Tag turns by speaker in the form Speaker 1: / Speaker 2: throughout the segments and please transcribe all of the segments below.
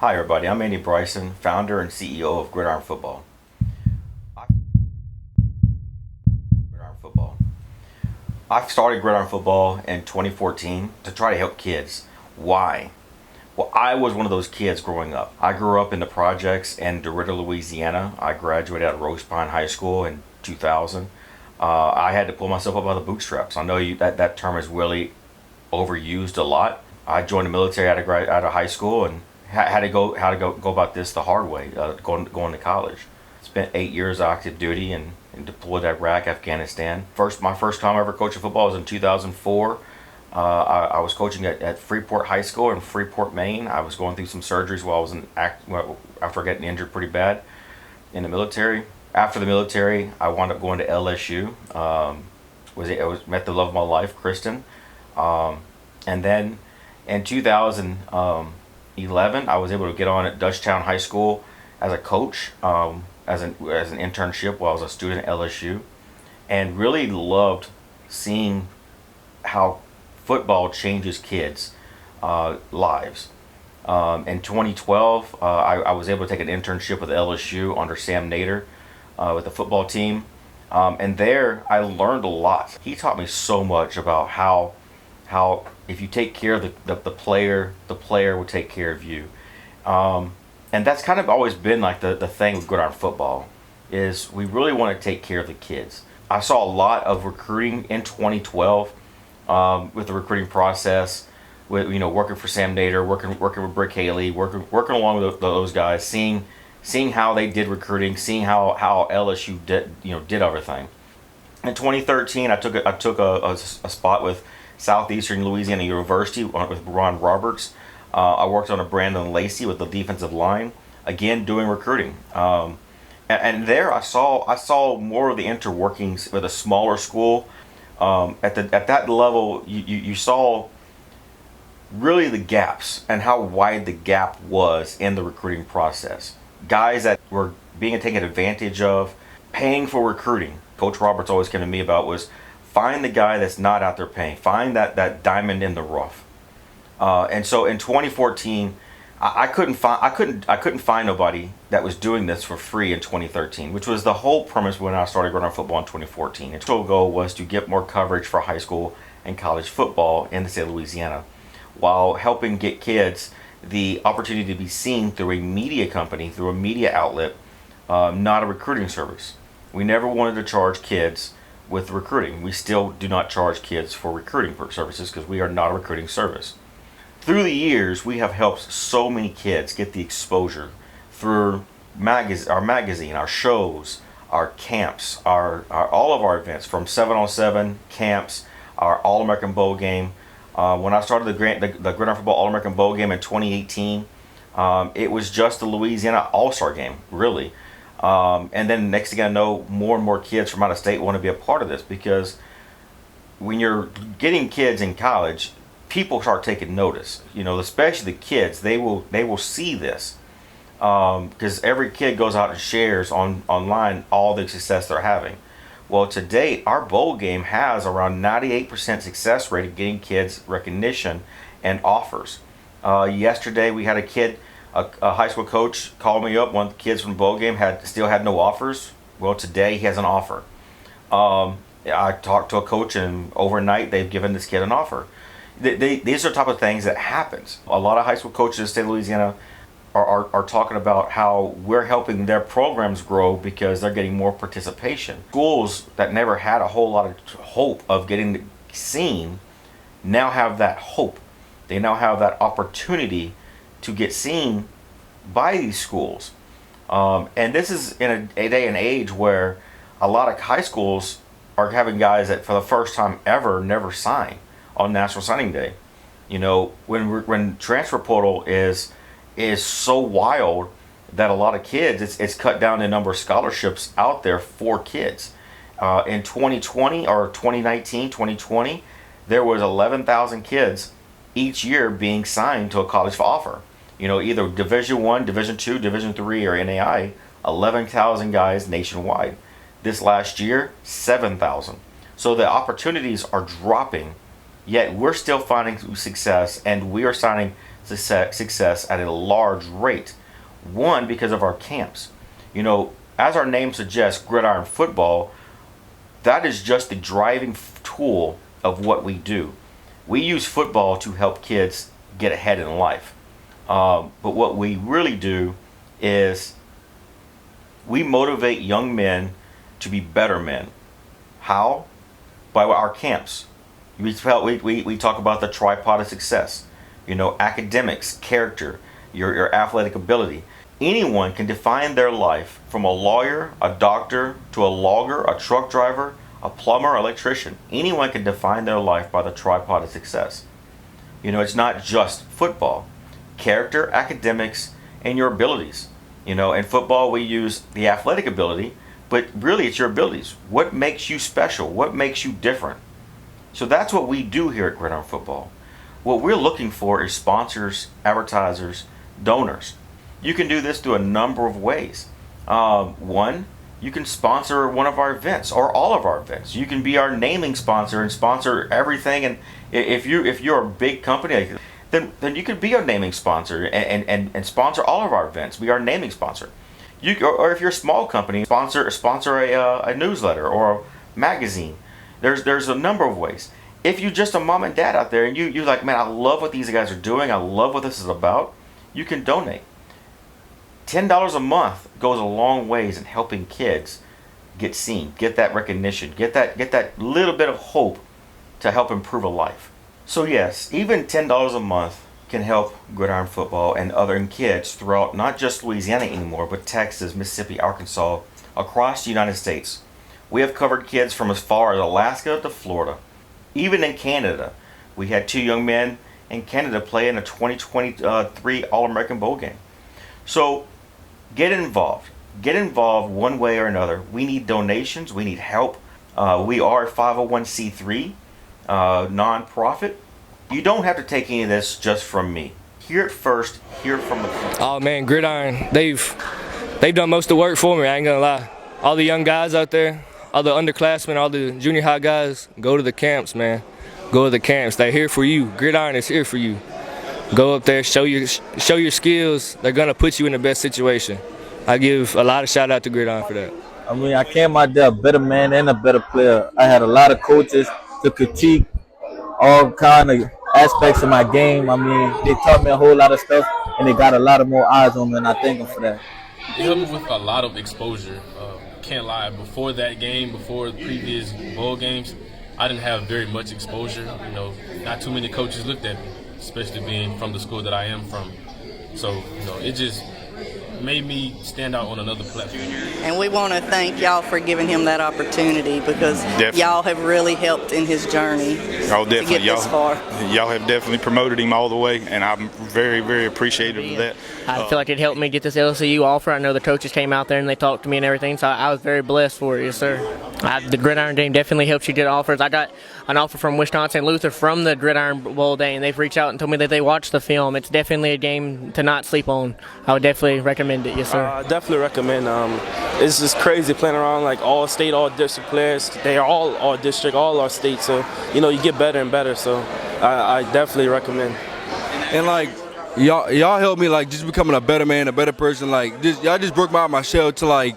Speaker 1: Hi everybody, I'm Andy Bryson, founder and CEO of Gridiron Football. I- Gridiron Football. I started Gridiron Football in 2014 to try to help kids. Why? Well, I was one of those kids growing up. I grew up in the projects in DeRidder, Louisiana. I graduated out of Rose Pine High School in 2000. I had to pull myself up by the bootstraps. I know that term is really overused a lot. I joined the military out of high school and had to go about this the hard way, going to college. Spent 8 years active duty and deployed to Iraq, Afghanistan. My first time ever coaching football was in 2004. I was coaching at Freeport High School in Freeport, Maine. I was going through some surgeries while I was after getting injured pretty bad in the military. After the military, I wound up going to LSU. Met the love of my life, Kristen, and then in 2011, I was able to get on at Dutchtown High School as a coach, as an internship while I was a student at LSU, and really loved seeing how football changes kids' lives. In 2012, I was able to take an internship with LSU under Sam Nader with the football team. And there I learned a lot. He taught me so much about how if you take care of the player will take care of you. And that's kind of always been like the thing with Gridiron Football, is we really want to take care of the kids. I saw a lot of recruiting in 2012 with the recruiting process, with working for Sam Nader, working with Brick Haley, working along with those guys, seeing how they did recruiting, seeing how LSU did everything. In 2013, I took a spot with Southeastern Louisiana University with Ron Roberts. I worked on a Brandon Lacey with the defensive line, again doing recruiting. And there I saw more of the interworkings with a smaller school. At that level, you saw really the gaps and how wide the gap was in the recruiting process. Guys that were being taken advantage of, paying for recruiting. Coach Roberts always came to me about was find the guy that's not out there paying. Find that diamond in the rough. And so in 2014, I couldn't find nobody that was doing this for free in 2013, which was the whole premise when I started Gridiron Football in 2014. The total goal was to get more coverage for high school and college football in the state of Louisiana, while helping get kids the opportunity to be seen through a media company, through a media outlet, not a recruiting service. We never wanted to charge kids with recruiting. We still do not charge kids for recruiting services because we are not a recruiting service. Through the years, we have helped so many kids get the exposure through our magazine, our shows, our camps, our all of our events, from 7-on-7 camps, our All-American Bowl game. When I started the Gridiron Football All-American Bowl game in 2018, it was just the Louisiana All-Star game, really. And then next thing I know, more and more kids from out of state want to be a part of this, because when you're getting kids in college, people start taking notice. Especially the kids, they will see this, because every kid goes out and shares online all the success they're having. Well, to date, our bowl game has around 98% success rate of getting kids recognition and offers. Yesterday, we had a high school coach called me up. One of the kids from the bowl game still had no offers. Well, today he has an offer. I talked to a coach, and overnight they've given this kid an offer. These are the type of things that happens. A lot of high school coaches in the state of Louisiana are talking about how we're helping their programs grow because they're getting more participation. Schools that never had a whole lot of hope of getting seen now have that hope. They now have that opportunity to get seen by these schools. And this is in a day and age where a lot of high schools are having guys that for the first time ever never sign on National Signing Day. When transfer portal is so wild that a lot of kids, it's cut down the number of scholarships out there for kids. In 2020 or 2019, 2020, there was 11,000 kids each year being signed to a college offer. Either Division One, Division Two, Division Three, or NAI. 11,000 guys nationwide. This last year, 7,000. So the opportunities are dropping, yet we're still finding success, and we are signing success at a large rate. One, because of our camps. As our name suggests, Gridiron Football, that is just the driving tool of what we do. We use football to help kids get ahead in life. But what we really do is we motivate young men to be better men. How? By our camps. We talk about the tripod of success. Academics, character, your athletic ability. Anyone can define their life, from a lawyer, a doctor, to a logger, a truck driver, a plumber, electrician. Anyone can define their life by the tripod of success. It's not just football. Character, academics, and your abilities. In football we use the athletic ability, but really it's your abilities. What makes you special? What makes you different? So that's what we do here at Gridiron Football. What we're looking for is sponsors, advertisers, donors. You can do this through a number of ways. One, you can sponsor one of our events or all of our events. You can be our naming sponsor and sponsor everything. And if you're a big company, then you could be our naming sponsor and sponsor all of our events. Be our naming sponsor. Or if you're a small company, sponsor a newsletter or a magazine. There's a number of ways. If you're just a mom and dad out there and you're like, man, I love what these guys are doing. I love what this is about. You can donate. $10 a month goes a long ways in helping kids get seen, get that recognition, get that little bit of hope to help improve a life. So yes, even $10 a month can help Gridiron Football and other kids throughout not just Louisiana anymore, but Texas, Mississippi, Arkansas, across the United States. We have covered kids from as far as Alaska to Florida. Even in Canada, we had 2 young men in Canada play in a 2023 All-American Bowl game. So get involved. Get involved one way or another. We need donations. We need help. We are a 501c3 non-profit. You don't have to take any of this just from me. Hear it first. Hear it from the people.
Speaker 2: Oh man, Gridiron, they've done most of the work for me. I ain't gonna lie. All the young guys out there, all the underclassmen, all the junior high guys, go to the camps, man. Go to the camps. They're here for you. Gridiron is here for you. Go up there, show your skills. They're gonna put you in the best situation. I give a lot of shout out to Gridiron for that.
Speaker 3: I mean, I came out there a better man and a better player. I had a lot of coaches to critique all kind of aspects of my game. I mean, they taught me a whole lot of stuff, and they got a lot of more eyes on me, and I thank them for that.
Speaker 4: It helped me with a lot of exposure. Can't lie. Before that game, before the previous bowl games, I didn't have very much exposure. Not too many coaches looked at me, especially being from the school that I am from. So, it just made me stand out on another platform.
Speaker 5: And we want to thank y'all for giving him that opportunity, because y'all have really helped in his journey to get this far.
Speaker 6: Y'all have definitely promoted him all the way, and I'm very, very appreciative of that.
Speaker 7: I feel like it helped me get this LCU offer. I know the coaches came out there and they talked to me and everything, so I was very blessed for it, yes sir. The Gridiron Game definitely helps you get offers. I got an offer from Wisconsin Luther from the Gridiron Bowl Day, and they've reached out and told me that they watched the film. It's definitely a game to not sleep on. I would definitely recommend it, yes sir.
Speaker 8: I definitely recommend. It's just crazy playing around like all state, all district players. They are all district, all our state. So you get better and better. So I definitely recommend.
Speaker 9: And like y'all helped me like just becoming a better man, a better person. Like y'all just broke me out of my shell to like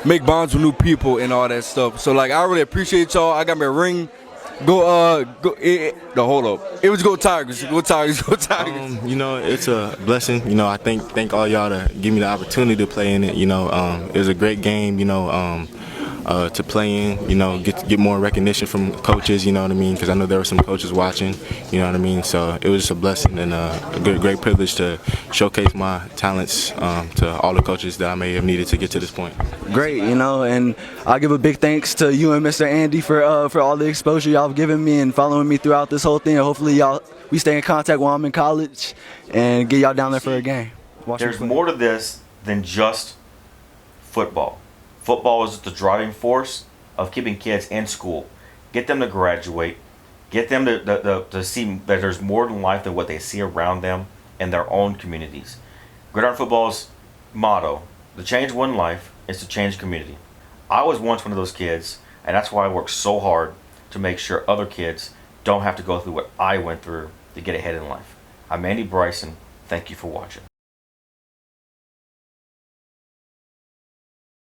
Speaker 9: make bonds with new people and all that stuff. So like I really appreciate y'all. I got me a ring. Hold up. It was Go Tigers. Go Tigers. Go Tigers.
Speaker 10: It's a blessing. I thank all y'all to give me the opportunity to play in it. It was a great game. To play in. Get more recognition from coaches. You know what I mean? Because I know there were some coaches watching. You know what I mean? So it was just a blessing and a great privilege to showcase my talents to all the coaches that I may have needed to get to this point.
Speaker 11: Great, and I'll give a big thanks to you and Mr. Andy for all the exposure y'all have given me and following me throughout this whole thing. Hopefully we stay in contact while I'm in college and get y'all down there for a game.
Speaker 1: There's more to this than just football. Football is the driving force of keeping kids in school. Get them to graduate. Get them to see that there's more to life than what they see around them in their own communities. Gridiron Football's motto, to change one life, is to change community. I was once one of those kids, and that's why I work so hard to make sure other kids don't have to go through what I went through to get ahead in life. I'm Andy Bryson. Thank you for watching.